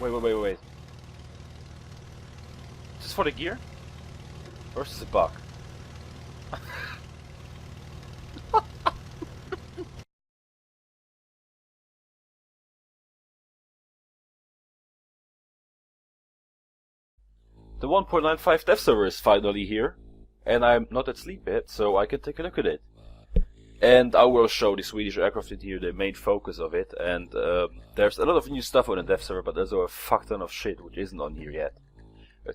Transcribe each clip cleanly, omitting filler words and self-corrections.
Wait. Is this for the gear? Or is this a bug? The 1.95 Devserver is finally here, and I'm not asleep yet, so I can take a look at it. And I will show the Swedish Aircraft in here, the main focus of it, and there's a lot of new stuff on the Devserver, but there's a fuck ton of shit which isn't on here yet.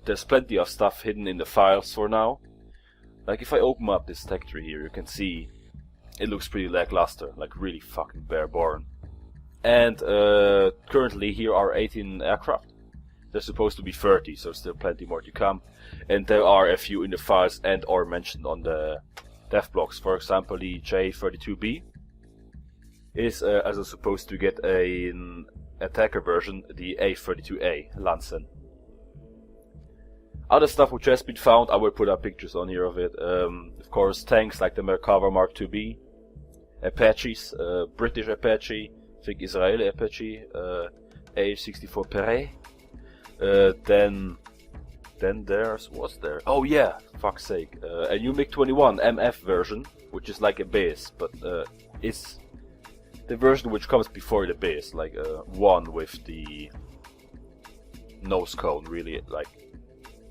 There's plenty of stuff hidden in the files for now. Like if I open up this tech tree here, you can see it looks pretty lackluster, like really fucking bare-born. And currently here are 18 aircraft. There's supposed to be 30, so still plenty more to come. And there are a few in the files and or mentioned on the dev blocks. For example, the J32B is as supposed to get an attacker version, the A32A Lansen. Other stuff which has been found, I will put up pictures on here of it. Of course, tanks like the Merkava Mark IIB, Apaches, British Apache, I think Israeli Apache, AH-64 Perret. Then what's there? Oh yeah, fuck's sake, a new MiG-21 MF version, which is like a base, but it's the version which comes before the base, like one with the nose cone, really, like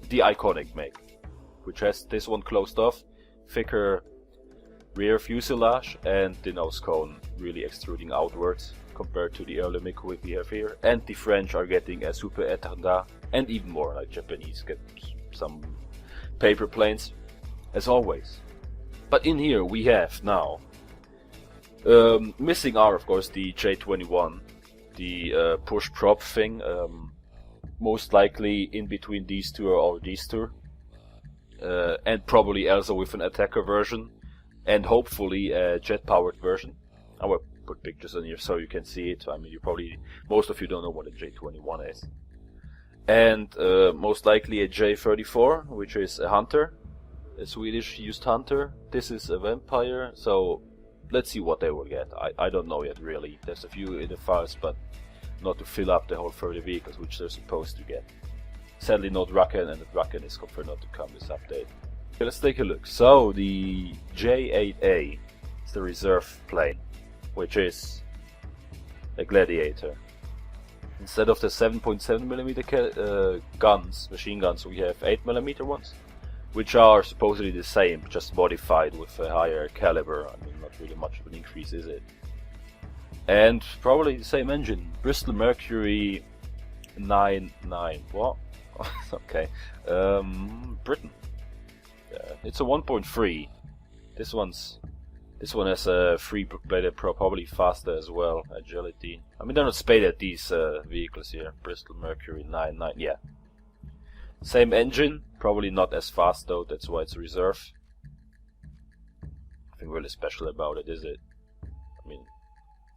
the iconic make, which has this one closed off, thicker rear fuselage, and the nose cone really extruding outwards compared to the early MiG we have here. And the French are getting a Super Étendard, and even more, like Japanese get some paper planes, as always. But in here we have now, missing are of course the J21, the push prop thing, most likely in between these two or these two, and probably also with an attacker version, and hopefully a jet-powered version. I will put pictures on here so you can see it. I mean, most of you don't know what a J21 is. And most likely a J34, which is a Hunter, a Swedish used Hunter. This is a Vampire, so let's see what they will get. I don't know yet really. There's a few in the files, but not to fill up the whole 30 vehicles which they're supposed to get. Sadly no Draken, and the Draken is confirmed not to come this update. Okay, let's take a look. So the J8A is the reserve plane, which is a Gladiator. Instead of the 7.7mm guns, machine guns, we have 8mm ones, which are supposedly the same, just modified with a higher caliber. I mean, not really much of an increase, is it? And probably the same engine, Bristol Mercury 99. What? Okay. Britain. It's a 1.3. This one has a 3-bladed pro, probably faster as well. Agility. I mean, they're not spaded, these vehicles here. Bristol Mercury 99. Yeah. Same engine, probably not as fast though. That's why it's reserve. Nothing really special about it, is it? I mean,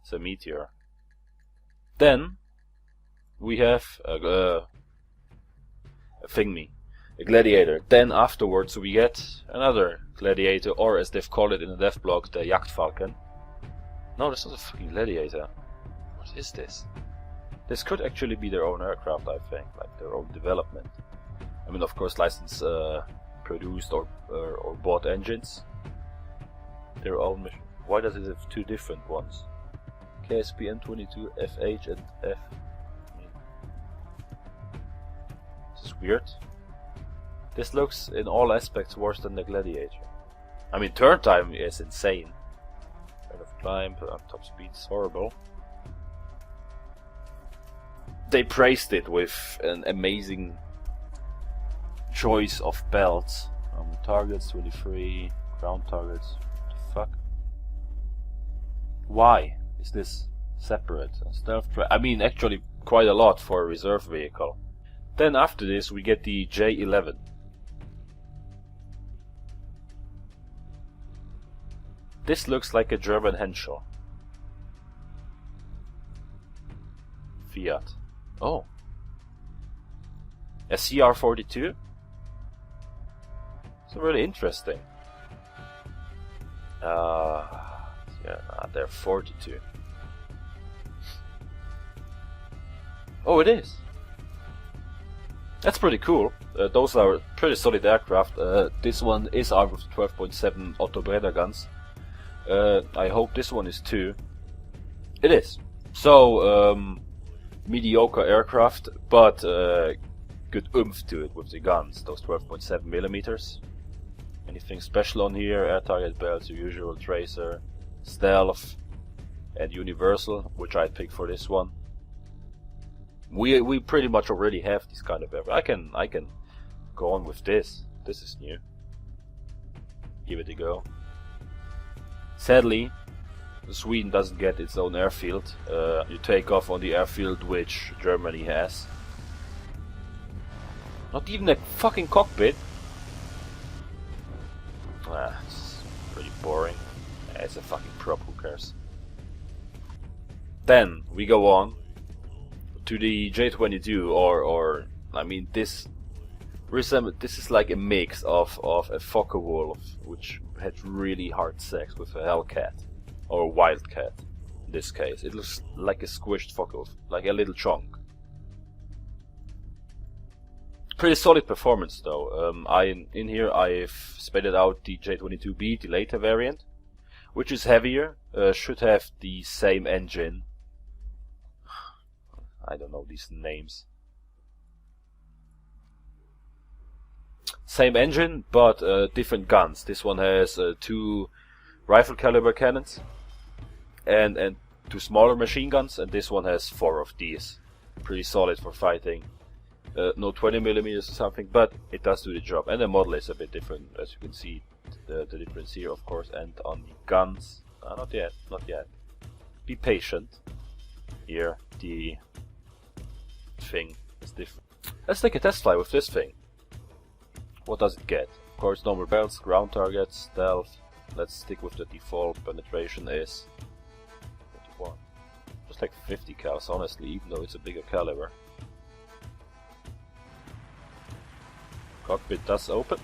it's a Meteor. Then we have a Thingy, a Gladiator. Then afterwards we get another Gladiator, or as they've called it in the dev blog, the Jagdfalken. No, that's not a fucking Gladiator. What is this? This could actually be their own aircraft, I think, like their own development. I mean, of course, licensed, produced or bought engines. Their own mission. Why does it have two different ones? KSP M22 FH and F. This is weird. This looks in all aspects worse than the Gladiator. I mean, turn time is insane. Rate of climb, top speed is horrible. They praised it with an amazing choice of belts. Targets 23, ground targets. What the fuck? Why is this separate? Stealth I mean, actually quite a lot for a reserve vehicle. Then after this we get the J11. This looks like a German Henschel. Fiat. Oh. A CR42? It's really interesting. Yeah, they're 42. Oh, it is. That's pretty cool. Those are pretty solid aircraft. This one is armed with 12.7 Otto Breda guns. I hope this one is too. It is. So, mediocre aircraft, but good oomph to it with the guns, those 12.7 millimeters. Anything special on here? Air target belts, your usual tracer, stealth, and universal, which I'd pick for this one. We pretty much already have this kind of aircraft. I can go on with this. This is new. Give it a go. Sadly, Sweden doesn't get its own airfield. You take off on the airfield which Germany has. Not even a fucking cockpit. It's pretty boring. It's a fucking prop, who cares? Then we go on to the J-22, or I mean this is like a mix of a Focke-Wulf, which had really hard sex with a Hellcat, or a Wildcat in this case. It looks like a squished Focke-Wulf, like a little chunk. Pretty solid performance though. In here I've spec'd out the J-22B, the later variant, which is heavier, should have the same engine. I don't know these names. Same engine, but different guns. This one has 2 rifle caliber cannons and 2 smaller machine guns, and this one has 4 of these. Pretty solid for fighting. No 20mm or something, but it does do the job. And the model is a bit different, as you can see. The difference here, of course, and on the guns. Not yet, not yet. Be patient. Here, the thing is different. Let's take a test fly with this thing. What does it get? Of course, normal belts, ground targets, stealth. Let's stick with the default. Penetration is 21. Just like 50 cals, honestly, even though it's a bigger caliber. Cockpit does open.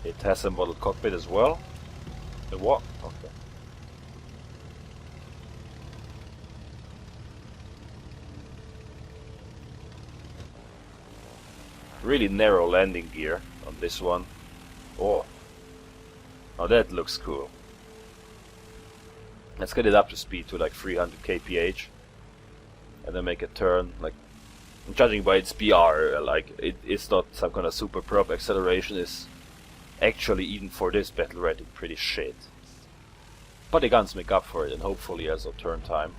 It has a model cockpit as well. The what? Okay. Really narrow landing gear on this one. Oh, now that looks cool. Let's get it up to speed to like 300 kph, and then make a turn. Like, judging by its BR, like it's not some kind of super prop. Acceleration is actually, even for this battle rating, pretty shit. But the guns make up for it, and hopefully also turn time.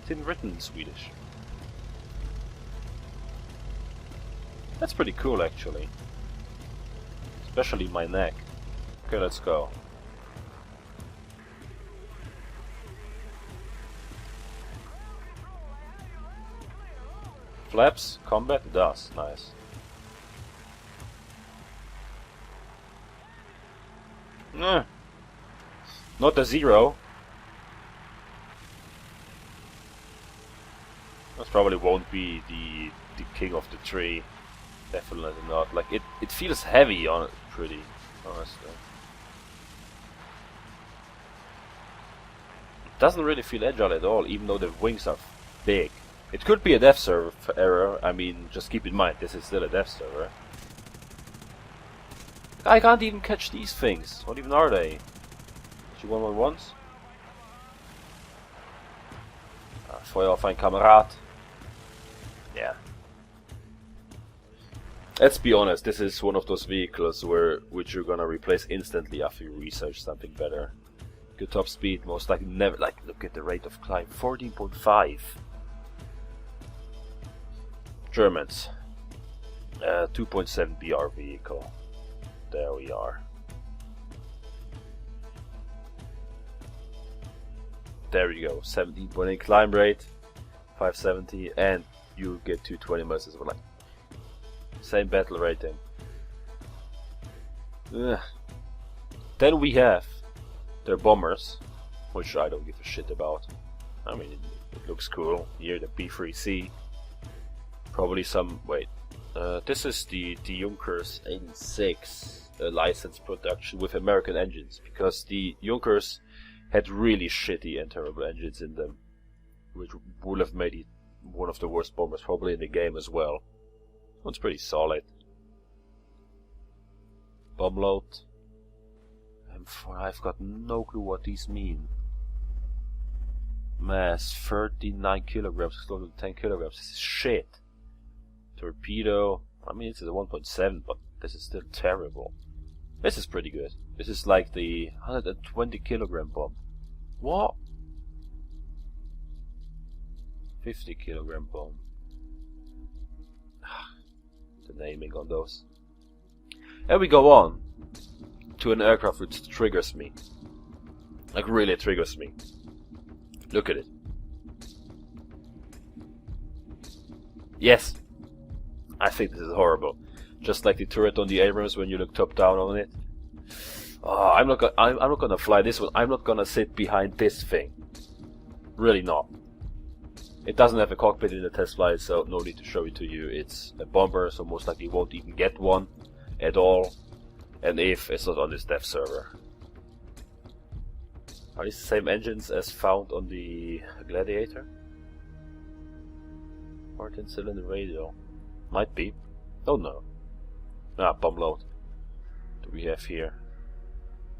It's in written in Swedish. That's pretty cool actually. Especially my neck. Okay, let's go. Flaps, combat, it does, nice. Not a 0. That probably won't be the king of the tree. Definitely not. Like it feels heavy on it, pretty honestly. It doesn't really feel agile at all, even though the wings are big. It could be a Devserver error. I mean, just keep in mind this is still a Devserver. I can't even catch these things. What even are they? G111s? Feuer auf ein Kamerad. Yeah. Let's be honest, this is one of those vehicles which you're gonna replace instantly after you research something better. Good top speed, most likely never. Like, look at the rate of climb, 14.5. Germans, 2.7 BR vehicle. There we are. There we go. 17.8 climb rate, 570, and you get 220 miles as well. Like, same battle rating. Then we have their bombers, which I don't give a shit about. I mean, it looks cool. Here, the B3C. Probably some. Wait. This is the Junkers 86 licensed production with American engines, because the Junkers had really shitty and terrible engines in them, which would have made it one of the worst bombers probably in the game as well. This one's pretty solid. Bomb load. M4, I've got no clue what these mean. Mass 39 kilograms, explosive 10 kilograms. This is shit. Torpedo. I mean, it's a 1.7, but this is still terrible. This is pretty good. This is like the 120 kilogram bomb. What? 50 kilogram bomb. The naming on those. And we go on to an aircraft which triggers me. Like really triggers me. Look at it. Yes. I think this is horrible. Just like the turret on the Abrams when you look top down on it. Oh, I'm not gonna fly this one. I'm not gonna sit behind this thing. Really not. It doesn't have a cockpit in the test flight, so no need to show it to you. It's a bomber, so most likely won't even get one at all. And if it's not on this Devserver. Are these the same engines as found on the Gladiator? 14 cylinder radial. Might be. Don't know. Ah, bomb load. What do we have here?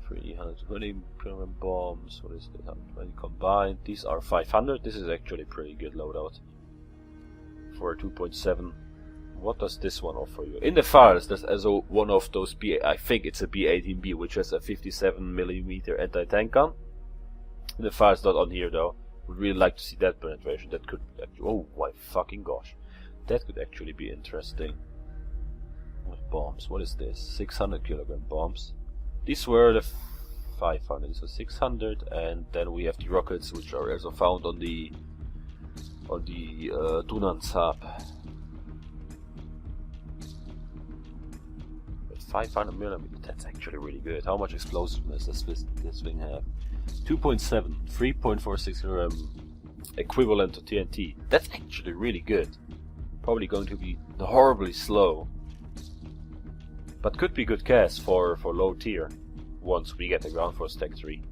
320 kilogram bombs. What is this? 120 combined. These are 500. This is actually pretty good loadout. For a 2.7. What does this one offer you? In the files, there's also one of those I think it's a B-18B, which has a 57mm anti-tank gun. In the files, not on here though. Would really like to see that penetration. That could. Oh my fucking gosh. That could actually be interesting. With bombs. What is this? 600 kilogram bombs. These were the 500, so 600, and then we have the rockets, which are also found on the Dunanzab. 500mm. That's actually really good. How much explosiveness does this thing have? 2.7, 3.46 kilogram, equivalent to TNT. That's actually really good. Probably going to be horribly slow, but could be good gas for low tier once we get the ground force tech 3.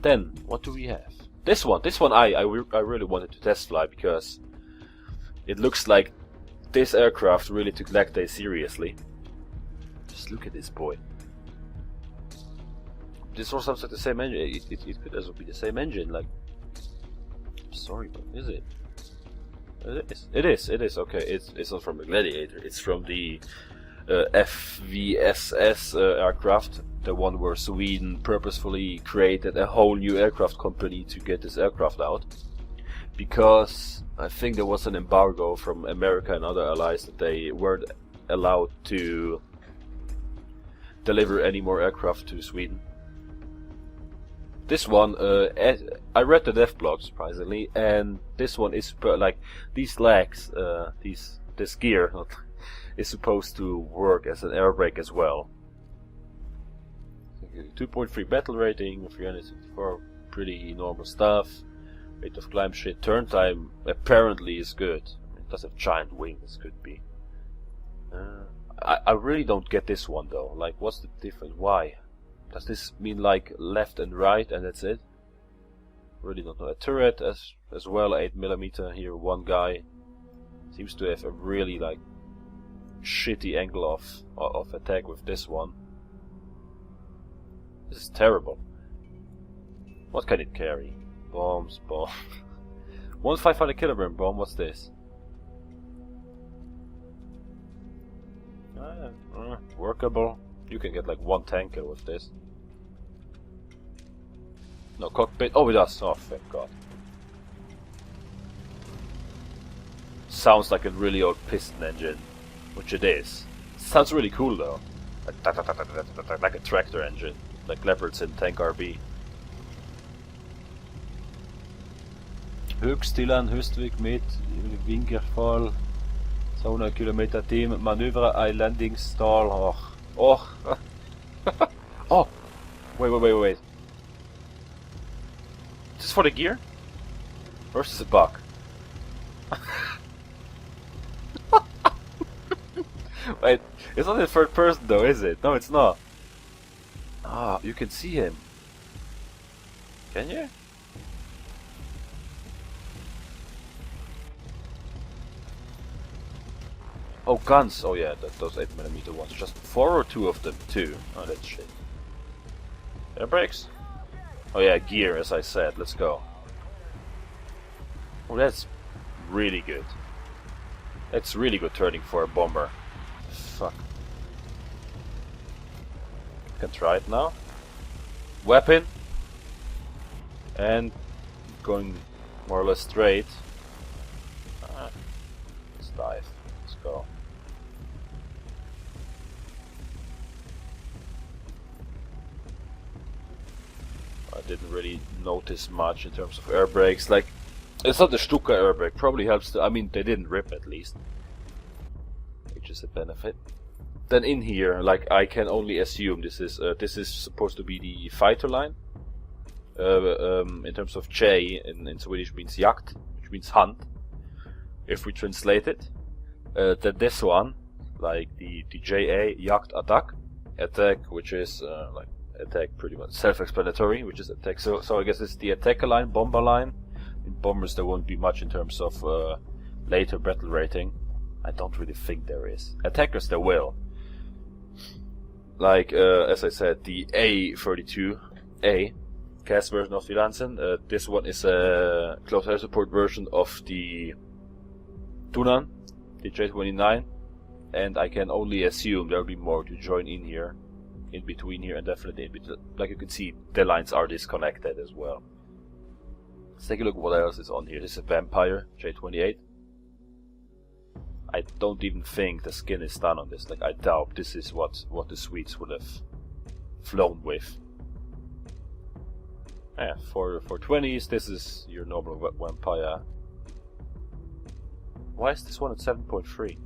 Then what do we have? This one I really wanted to test fly because it looks like this aircraft really took leg day seriously. Just look at this boy. This also sounds like the same engine. It could also be the same engine. Like, I'm sorry, but is it? It is. Okay, it's not from the Gladiator. It's from the FVSS aircraft, the one where Sweden purposefully created a whole new aircraft company to get this aircraft out, because I think there was an embargo from America and other allies that they weren't allowed to deliver any more aircraft to Sweden. This one, I read the dev blog surprisingly, and this one is like these legs, this gear is supposed to work as an air brake as well. 2.3 battle rating, 364, pretty normal stuff. Rate of climb shit. Turn time apparently is good. It does have giant wings, could be. I really don't get this one though. Like, what's the difference? Why? Does this mean like left and right and that's it? Really don't know. A turret as well, 8mm here. One guy seems to have a really like shitty angle of attack with this one. This is terrible. What can it carry? Bombs, bomb. 1 500 kilogram bomb. What's this? Workable. You can get like 1 tanker with this. No cockpit. Oh, it does. Oh, thank God. Sounds like a really old piston engine, which it is. Sounds really cool though. Like a tractor engine, like Leopards in Tank RB. Höchsttilland, Höchstweg mit Winkerfall, 200 Kilometer Team, Manöver, I landing stall. Oh, oh, wait. Is this for the gear? Or is this a bug? Wait, it's not in third person though, is it? No, it's not. Ah, you can see him. Can you? Oh, guns. Oh yeah, those 8mm ones. Just 4 or 2 of them? 2. Oh, that's shit. Air brakes? Oh yeah, gear, as I said. Let's go. Oh, that's really good. That's really good turning for a bomber. Fuck. Can try it now. Weapon. And going more or less straight. Let's dive. Let's go. I didn't really notice much in terms of air brakes. Like, it's not the Stuka air brake. Probably helps. I mean, they didn't rip at least, which is a benefit. Then in here, like, I can only assume this is supposed to be the fighter line. In terms of J in Swedish means jakt, which means hunt. If we translate it, then this one, like the JA, jakt attack, which is like attack, pretty much self-explanatory, which is attack. So I guess it's the attacker line, bomber line. In bombers there won't be much in terms of later battle rating. I don't really think there is. Attackers there will. Like as I said, the A32A cast version of the Lansen. This one is a close air support version of the Tunan, the J29, and I can only assume there will be more to join in here, in between here, and definitely in between. Like you can see, the lines are disconnected as well. Let's take a look at what else is on here. This is a Vampire J28. I don't even think the skin is done on this. Like, I doubt this is what the Swedes would have flown with. Yeah, for 20s, this is your normal Vampire. Why is this one at 7.3?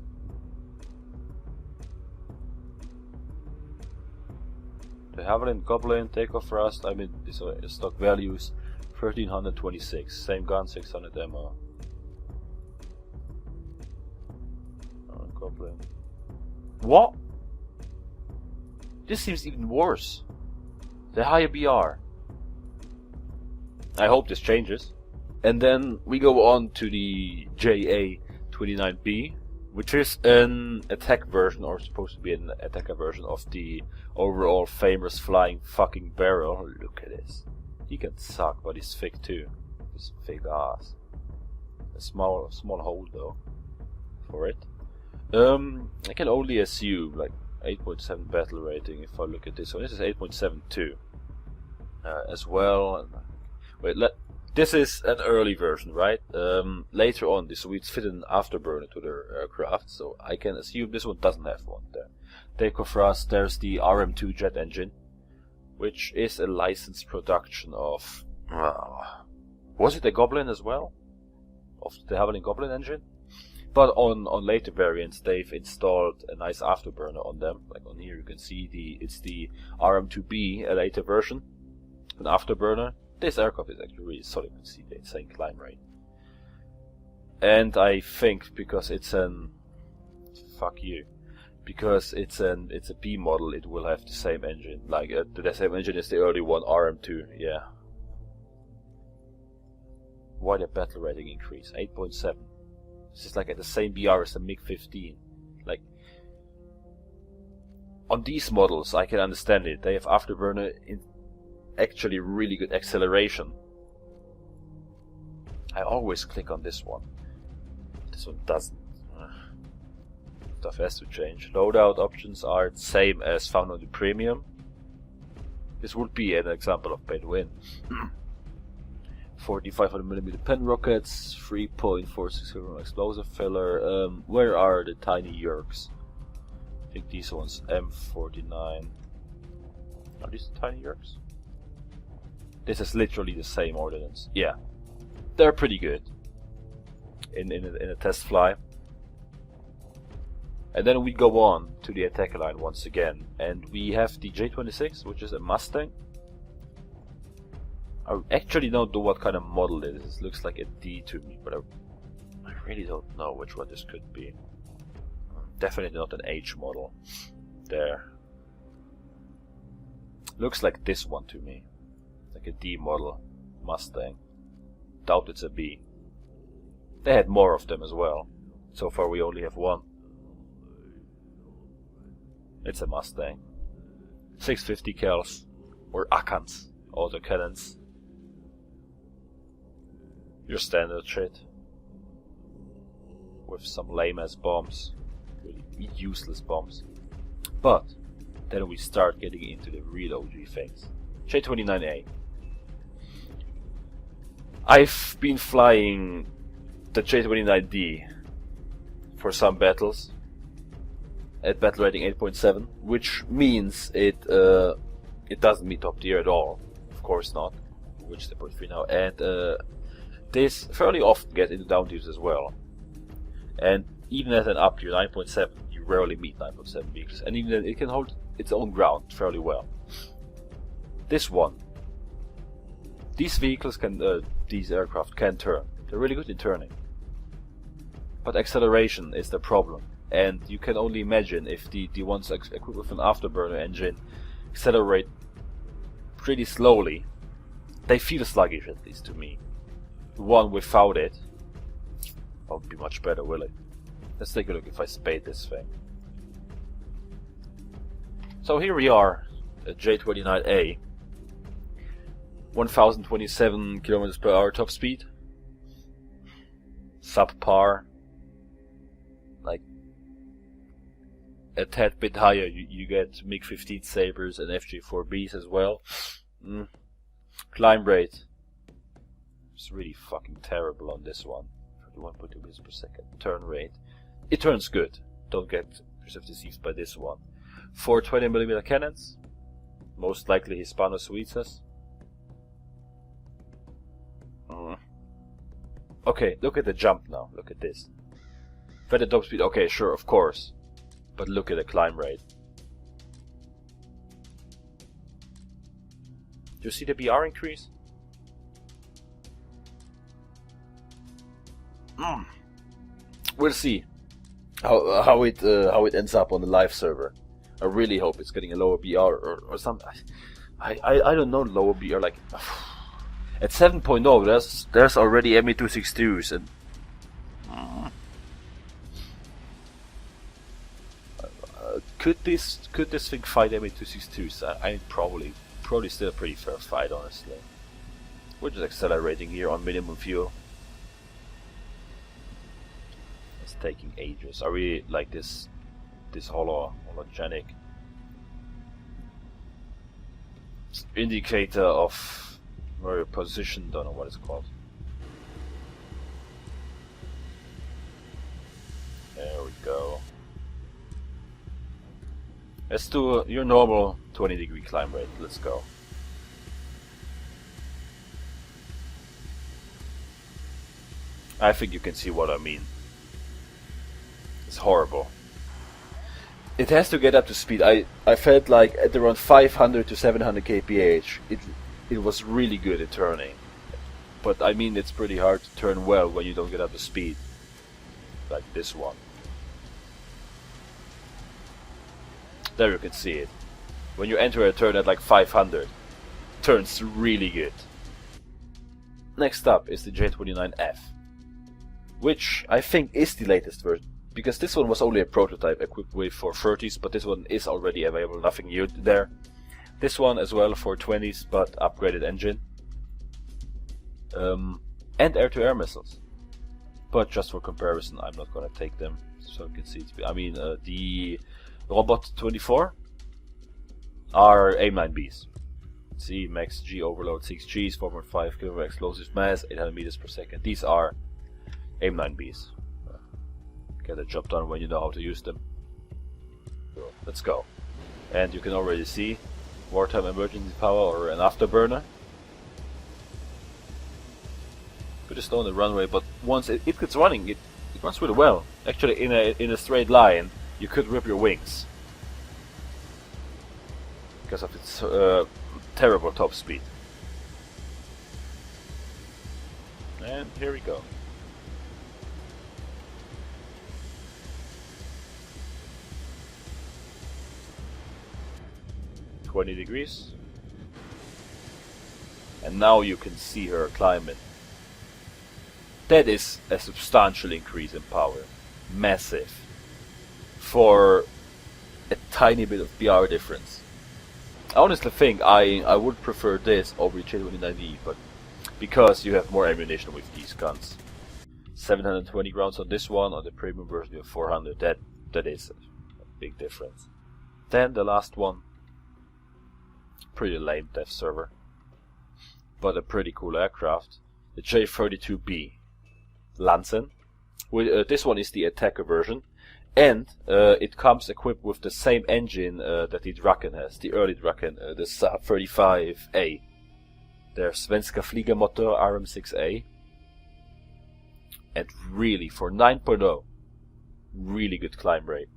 The Javelin Goblin takeoff thrust. I mean, these are stock values. 1326. Same gun, 600 ammo. Goblin. What? This seems even worse. The higher BR. I hope this changes. And then we go on to the JA29B, which is an attack version, or supposed to be an attacker version of the overall famous flying fucking barrel. Look at this. He can suck, but he's thick too. His thick ass. A small hole though for it. I can only assume like 8.7 battle rating if I look at this one. This is 8.72 as well. Wait, this is an early version, right? Later on, the Swedes fit an afterburner to their aircraft, so I can assume this one doesn't have one there. Takeoff thrust, there's the RM2 jet engine, which is a licensed production of... was it a Goblin as well? Of the Javelin Goblin engine? But on later variants, they've installed a nice afterburner on them. Like on here, you can see it's the RM2B, a later version, an afterburner. This aircraft is actually really solid. You can see the insane climb rate. And I think because it's an because it's a B model, it will have the same engine. Like the same engine is the early one, RM2. Yeah. Why the battle rating increase? 8.7. This is like at the same BR as the MiG-15. Like, on these models, I can understand it. They have afterburner in actually really good acceleration. I always click on this one. This one doesn't. Stuff has to change. Loadout options are the same as found on the premium. This would be an example of pay to win. 45mm pen rockets, 3.46 explosive filler. Where are the tiny Yerks? I think these ones, M49. Are these the tiny Yerks? This is literally the same ordnance. Yeah, they're pretty good in a test fly. And then we go on to the attacker line once again, and we have the J26, which is a Mustang. I actually don't know what kind of model it is. It looks like a D to me, but I really don't know which one this could be. Definitely not an H model. There. Looks like this one to me. Like a D model. Mustang. Doubt it's a B. They had more of them as well. So far we only have one. It's a Mustang. 650 cals. Or Akans. Autocannons. Your standard shit. With some lame ass bombs. Really useless bombs. But then we start getting into the real OG things. J-29A. I've been flying the J-29D for some battles at battle rating 8.7, which means it doesn't meet top tier at all. Of course not, which is 8.3 now, and this fairly often get into down tiers as well. And even at an up tier 9.7, you rarely meet 9.7 vehicles, and even then it can hold its own ground fairly well. This one, these vehicles can, these aircraft can turn. They're really good in turning. But acceleration is the problem, and you can only imagine if the ones equipped with an afterburner engine accelerate pretty slowly. They feel sluggish, at least to me. The one without it won't be much better, will it? Let's take a look if I spade this thing. So here we are, at J-29A. 1027 km per hour top speed. Subpar. Like a tad bit higher, you get MiG-15 Sabres and FJ-4Bs as well. Climb rate. It's really fucking terrible on this one. 31.2 meters per second. Turn rate. It turns good. Don't get yourself deceived by this one. 4 20mm cannons. Most likely Hispano-Swedes. Okay, look at the jump now. Look at this. Better top speed. Okay, sure, of course. But look at the climb rate. Do you see the BR increase? We'll see how it ends up on the live server. I really hope it's getting a lower BR or something. I don't know, lower BR, like at 7.0 there's already Me262s and could this thing fight Me262s? I probably still a pretty fair fight, honestly. We're just accelerating here on minimum fuel. It's taking ages. I really like this hologenic indicator of where you're positioned. Don't know what it's called. There we go. Let's do your normal 20-degree climb rate. Let's go. I think you can see what I mean. It's horrible. It has to get up to speed. I felt like at around 500 to 700 kph it was really good at turning. But I mean, it's pretty hard to turn well when you don't get up to speed. Like this one. There you can see it. When you enter a turn at like 500, turns really good. Next up is the J-29F, which I think is the latest version, because this one was only a prototype equipped with 430s, but this one is already available, nothing new there. This one as well for 20s, but upgraded engine. And air-to-air missiles. But just for comparison, I'm not gonna take them, so you can see it. I mean, the Robot 24 are AIM-9Bs. See, max G overload 6Gs, 4.5 kg explosive mass, 800 meters per second. These are AIM-9Bs. Get the job done when you know how to use them. So, let's go. And you can already see wartime emergency power or an afterburner. Pretty slow on the runway, but once it gets running, it runs really well. Actually, in a straight line, you could rip your wings because of its terrible top speed. And here we go. .20 degrees. and now you can see her climbing. That is a substantial increase in power. Massive. For a tiny bit of PR difference. I honestly think I would prefer this over the J29D, but because you have more ammunition with these guns. 720 rounds on this one, on the premium version you have 400. That is a big difference. Then the last one. Pretty lame Devserver, but a pretty cool aircraft. The J32B Lansen. This one is the attacker version, and it comes equipped with the same engine that the Draken has, the early Draken, the Saab 35A. Their Svenska Fliegermotor RM6A. And really, for 9.0, really good climb rate.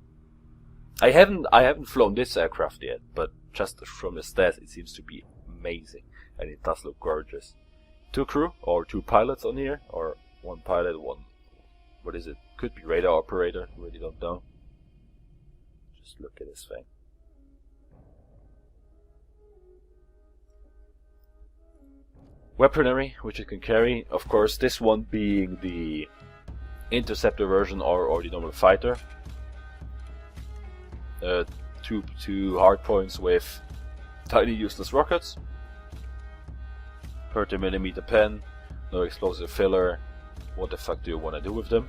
I haven't flown this aircraft yet, but just from the stats it seems to be amazing, and it does look gorgeous. 2 crew, or 2 pilots on here, or 1 pilot, what is it? Could be radar operator, really don't know. Just look at this thing. Weaponry, which it can carry, of course this one being the interceptor version or the normal fighter. 2 hardpoints with tiny useless rockets. 30mm pen, no explosive filler. What the fuck do you want to do with them?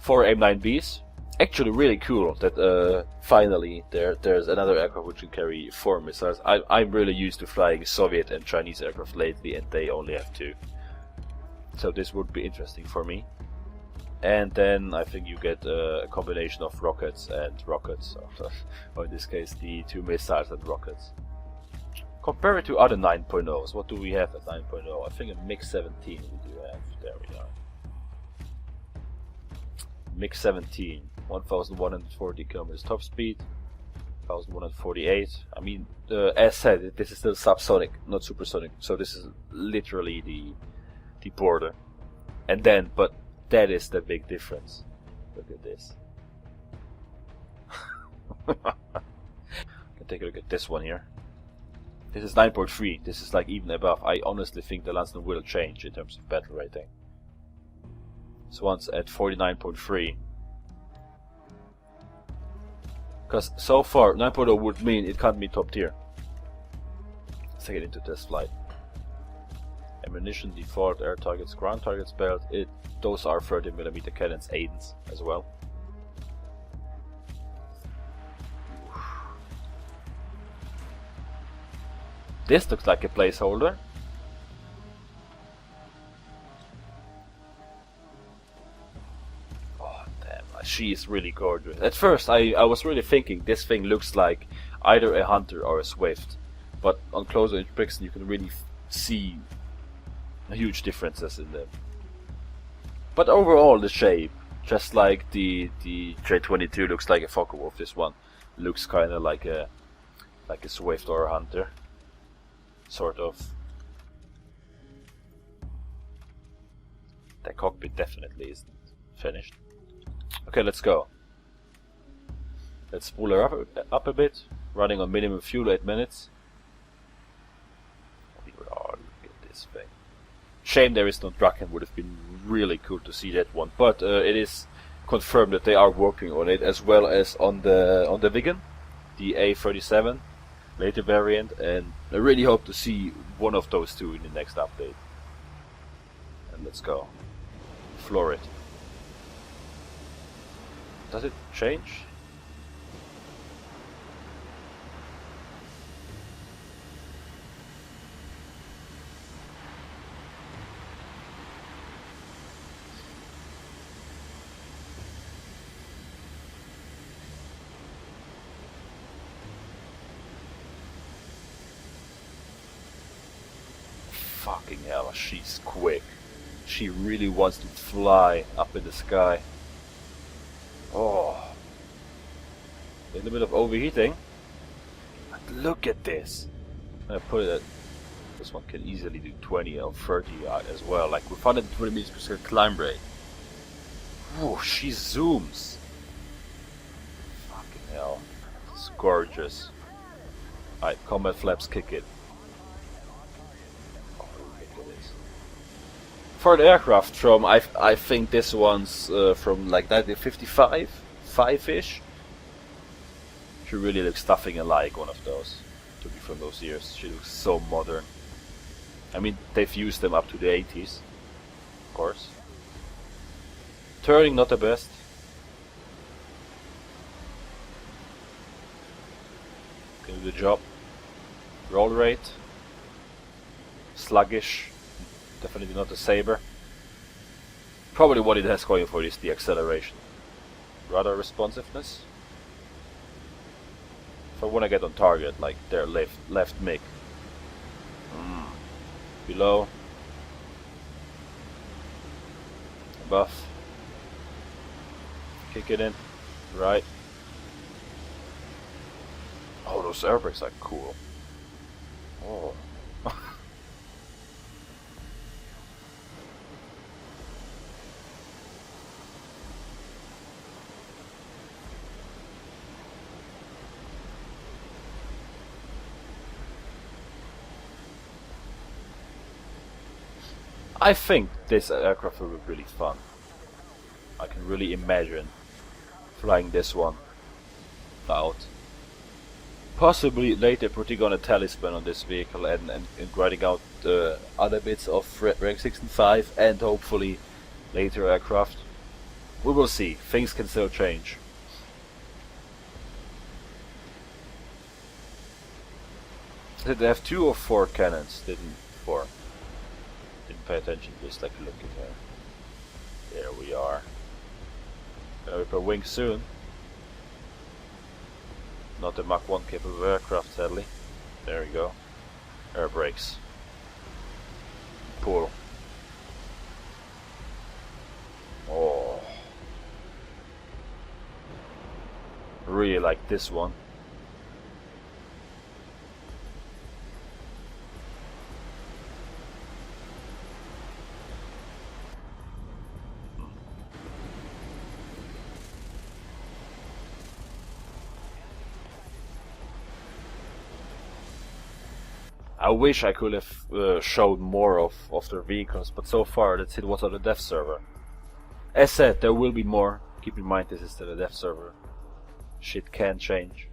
4 AIM-9Bs. Actually really cool that finally there's another aircraft which can carry 4 missiles. I'm really used to flying Soviet and Chinese aircraft lately, and they only have 2. So this would be interesting for me. And then I think you get a combination of rockets and rockets, or in this case the 2 missiles and rockets. Compare it to other 9.0s, what do we have at 9.0? I think a MiG-17 we do have. There we are. MiG-17, 1140 kilometers top speed, 1148. I mean, as said, this is still subsonic, not supersonic, so this is literally the border. And then, but that is the big difference. Look at this. Can take a look at this one here. This is 9.3. This is like even above. I honestly think the Lansen will change in terms of battle rating. This one's at 49.3. Because so far 9.0 would mean it can't be top tier. Let's take it into test flight. Ammunition, default, air targets, ground targets belt. Those are 30mm cannons, Aidens as well. This looks like a placeholder. Oh damn, she is really gorgeous. At first I was really thinking this thing looks like either a Hunter or a Swift, but on closer inspection you can really see huge differences in them. But overall the shape, just like the J22 looks like a Focke-Wulf, this one looks kinda like a Swift or a Hunter. Sort of. The cockpit definitely isn't finished. Okay, let's go. Let's spool her up a bit. Running on minimum fuel, 8 minutes. Oh, look at this thing. Shame there is no Draken, would have been really cool to see that one. But it is confirmed that they are working on it, as well as on the Viggen, the A37. Later variant, and I really hope to see one of those two in the next update. And let's go. Floor it. Does it change? Fucking hell, she's quick. She really wants to fly up in the sky. Oh. A little bit of overheating. But look at this. I put it at... This one can easily do 20 or 30 as well. Like with 120 meters per second climb rate. Whoa, she zooms. Fucking hell. It's gorgeous. Alright, combat flaps, kick it. for the aircraft from I think this one's from like 1955, 5-ish. She really looks nothing alike one of those. To be from those years, she looks so modern. I mean, they've used them up to the 80s, of course. Turning not the best. Can do the job. Roll rate. Sluggish. Definitely not the Saber. Probably what it has going for it is the acceleration. Rudder responsiveness. If I want to get on target, like their left MiG. Below. Above. Kick it in. Right. Oh, those air brakes are cool. Oh. I think this aircraft will be really fun. I can really imagine flying this one out. Possibly later putting on a talisman on this vehicle and grinding out other bits of rank 65 and hopefully later aircraft. We will see. Things can still change. Did they have 2 or 4 cannons? Didn't 4. Didn't pay attention, just like looking there. There we are. Gonna rip a wing soon. Not a Mach 1 capable aircraft, sadly. There we go. Air brakes. Pull. Oh. Really like this one. I wish I could have showed more of their vehicles, but so far that's it. What's on the Devserver? As said, there will be more. Keep in mind this is still a Devserver. Shit can change.